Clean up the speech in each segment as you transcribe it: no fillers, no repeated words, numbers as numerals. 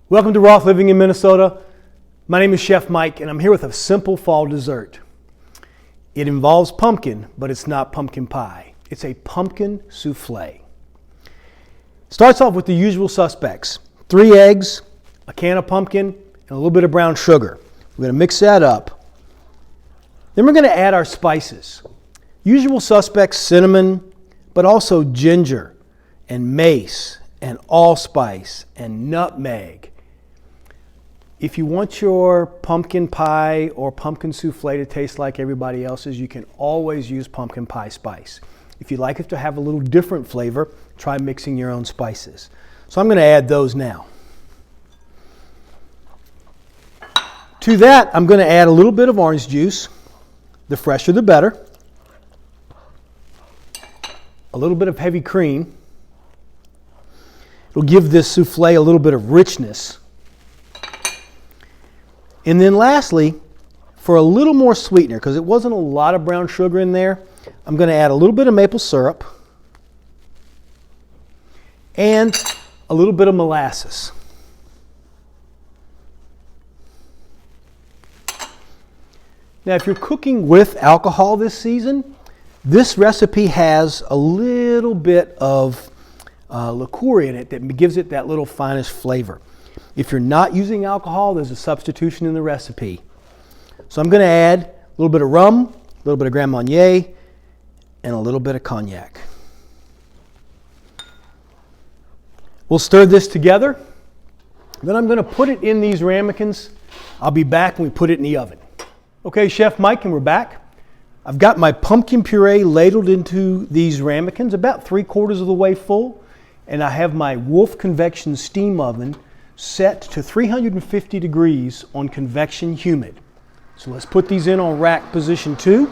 Welcome to Roth Living in Minnesota. My name is Chef Mike and I'm here with a simple fall dessert. It involves pumpkin, but it's not pumpkin pie. It's a pumpkin souffle. Starts off with the usual suspects. 3 eggs, a can of pumpkin, and a little bit of brown sugar. We're going to mix that up. Then we're going to add our spices. Usual suspects, cinnamon, but also ginger and mace and allspice and nutmeg. If you want your pumpkin pie or pumpkin souffle to taste like everybody else's, you can always use pumpkin pie spice. If you'd like it to have a little different flavor, try mixing your own spices. So I'm going to add those now. To that, I'm going to add a little bit of orange juice. The fresher the better. A little bit of heavy cream. It'll give this souffle a little bit of richness. And then lastly, for a little more sweetener, because it wasn't a lot of brown sugar in there, I'm going to add a little bit of maple syrup and a little bit of molasses. Now, if you're cooking with alcohol this season, this recipe has a little bit of liqueur in it that gives it that little finest flavor. If you're not using alcohol, there's a substitution in the recipe. So I'm going to add a little bit of rum, a little bit of Grand Marnier, and a little bit of cognac. We'll stir this together. Then I'm going to put it in these ramekins. I'll be back when we put it in the oven. Okay, Chef Mike, and we're back. I've got my pumpkin puree ladled into these ramekins, about 3/4 of the way full. And I have my Wolf Convection Steam Oven set to 350 degrees on Convection Humid. So let's put these in on rack position 2.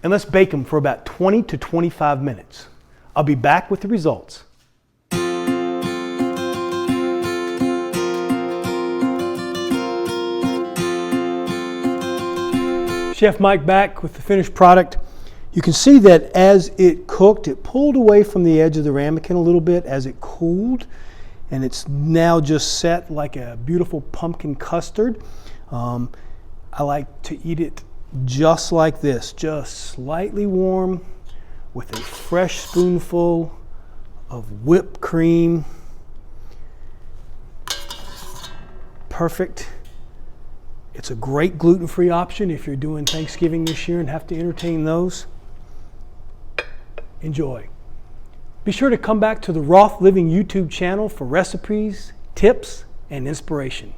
And let's bake them for about 20 to 25 minutes. I'll be back with the results. Chef Mike back with the finished product. You can see that as it cooked, it pulled away from the edge of the ramekin a little bit as it cooled, and it's now just set like a beautiful pumpkin custard. I like to eat it just like this, just slightly warm with a fresh spoonful of whipped cream. Perfect. It's a great gluten-free option if you're doing Thanksgiving this year and have to entertain those. Enjoy. Be sure to come back to the Roth Living YouTube channel for recipes, tips, and inspiration.